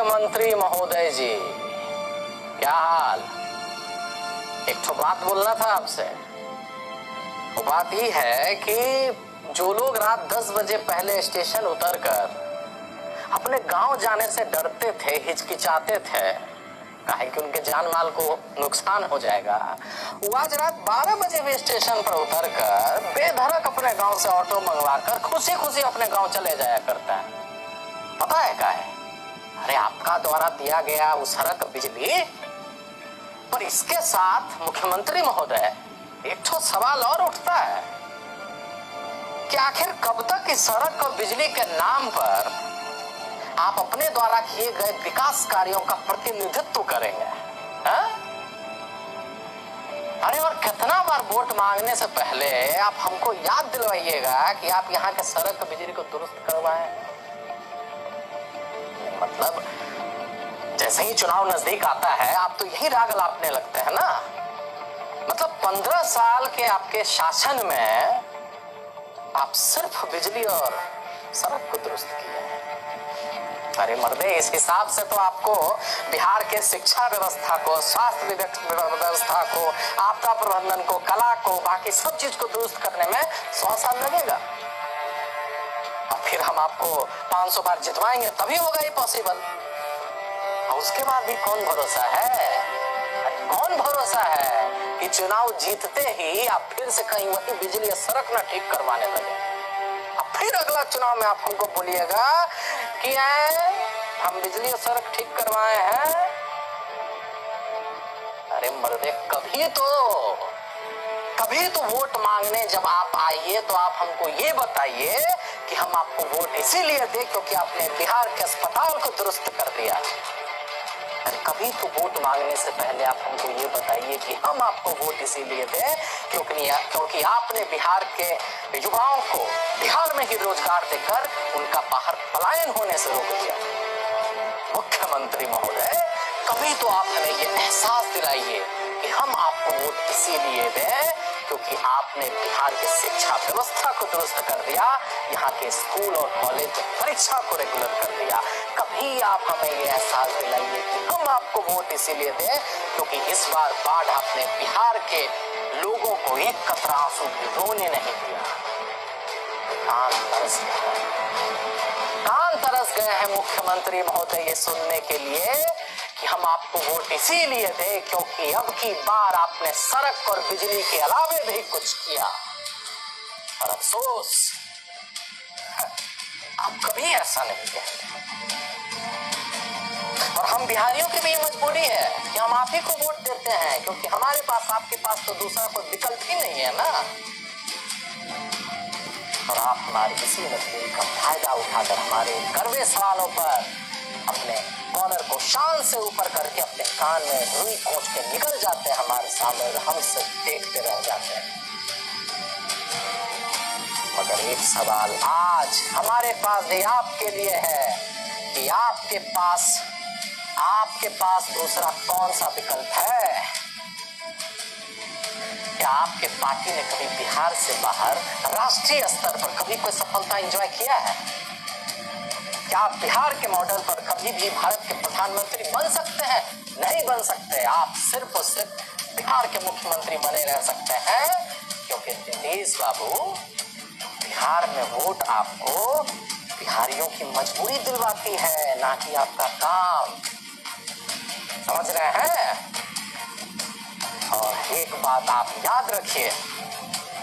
मुख्यमंत्री महोदय जी, क्या हाल? एक तो बात बोलना था आपसे। वो बात ये है कि जो लोग रात 10 बजे पहले स्टेशन उतरकर अपने गांव जाने से डरते थे, हिचकिचाते थे, काहे कि उनके जान माल को नुकसान हो जाएगा, वो आज रात 12 बजे भी स्टेशन पर उतरकर बेधड़क अपने गांव से ऑटो मंगवाकर खुशी खुशी अपने गांव चले जाया करता है। पता है क्या है? अरे आपका द्वारा दिया गया उस सड़क बिजली, पर इसके साथ मुख्यमंत्री महोदय एक तो सवाल और उठता है कि आखिर कब तक इस सड़क और बिजली के नाम पर आप अपने द्वारा किए गए विकास कार्यों का प्रतिनिधित्व करेंगे? हा? अरे और कितना बार वोट मांगने से पहले आप हमको याद दिलवाइएगा कि आप यहाँ के सड़क बिजली को दुरुस्त करवाएं। मतलब जैसे ही चुनाव नजदीक आता है आप तो यही राग लापने लगते हैं ना। मतलब 15 साल के आपके शासन में आप सिर्फ बिजली और सड़क को दुरुस्त किए हैं। अरे मर्दे, इस हिसाब से तो आपको बिहार के शिक्षा व्यवस्था को, स्वास्थ्य व्यवस्था को, आपदा प्रबंधन को, कला को, बाकी सब चीज को दुरुस्त करने में 100 साल लगेगा। और फिर हम आपको 500 बार जितवाएंगे तभी होगा ये पॉसिबल। और उसके बाद भी कौन भरोसा है? कौन भरोसा है कि चुनाव जीतते ही आप फिर से कहीं वही बिजली और सड़क ना ठीक करवाने लगे। अब फिर अगला चुनाव में आप हमको बोलिएगा कि हम बिजली और सड़क ठीक करवाए हैं। अरे मर्दे, कभी तो वोट मांगने जब आप आइए तो आप हमको ये बताइए कि हम आपको वोट इसीलिए दे क्योंकि आपने बिहार के अस्पताल को दुरुस्त कर दिया। अरे कभी तो वोट मांगने से पहले आप हमको ये बताइए कि हम आपको वोट इसीलिए दें क्योंकि आपने बिहार के युवाओं को बिहार में ही रोजगार देकर उनका बाहर पलायन होने से रोक दिया। मुख्यमंत्री महोदय, कभी तो आप हमें ये एहसास दिलाइए कि हम आपको वोट इसीलिए दें क्योंकि आपने बिहार की शिक्षा व्यवस्था को दुरुस्त कर दिया, यहाँ के स्कूल और कॉलेज परीक्षा को रेगुलर कर दिया। कभी आप हमें ये एहसास दिलाइए कि हम आपको वोट इसीलिए दें क्योंकि इस बार बाढ़ आपने बिहार के लोगों को एक कतरा आंसू भी रोने नहीं दिया। कान तरस गए हैं मुख्यमंत्री महोदय ये सुनने के लिए कि हम आपको वोट इसीलिए दे क्योंकि अब की बार आपने सड़क और बिजली के अलावे भी कुछ किया। और अफसोस, आप कभी ऐसा नहीं कहते। और हम बिहारियों की भी ये मजबूरी है कि हम आप ही को वोट देते हैं क्योंकि हमारे पास, आपके पास तो दूसरा कोई विकल्प ही नहीं है ना। और आप हमारी इसी मजबूरी का फायदा उठाकर हमारे कड़वे सवालों पर अपने कॉलर को शान से ऊपर करके अपने कान में रुई खोज के निकल जाते हैं हमारे सामने, हमसे देखते रह जाते हैं। मगर एक सवाल आज हमारे पास भी आपके लिए है कि आपके पास दूसरा कौन सा विकल्प है? क्या आपके पार्टी ने कभी बिहार से बाहर राष्ट्रीय स्तर पर कभी कोई सफलता एंजॉय किया है? क्या आप बिहार के मॉडल पर कभी भी भारत के प्रधानमंत्री बन सकते हैं? नहीं बन सकते। आप सिर्फ और सिर्फ बिहार के मुख्यमंत्री बने रह सकते हैं क्योंकि नीतीश बाबू, बिहार में वोट आपको बिहारियों की मजबूरी दिलवाती है, ना कि आपका काम। समझ रहे हैं? और एक बात आप याद रखिए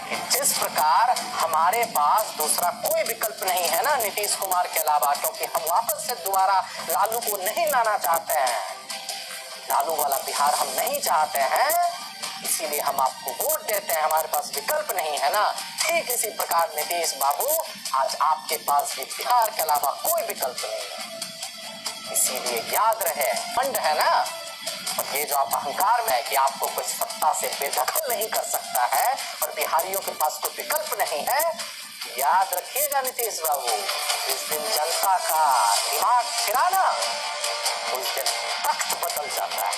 कि जिस प्रकार हमारे पास दूसरा कोई विकल्प नहीं है ना नीतीश कुमार के अलावा, क्योंकि हम वापस से दोबारा लालू को नहीं लाना चाहते हैं, लालू वाला बिहार हम नहीं चाहते हैं, इसीलिए हम आपको वोट देते हैं। हमारे पास विकल्प नहीं है ना। ठीक इसी प्रकार नीतीश बाबू, आज आपके पास भी बिहार के अलावा कोई विकल्प नहीं है। इसीलिए याद रहे, फंड है ना, और ये जो आप अहंकार में है कि आपको कोई सत्ता से बेदखल नहीं कर सकता है और बिहारियों के पास कोई विकल्प नहीं है, याद रखिएगा नीतीश बाबू, जिस दिन जनता का दिमाग फिरा ना, उस दिन तख्त बदल जाता है।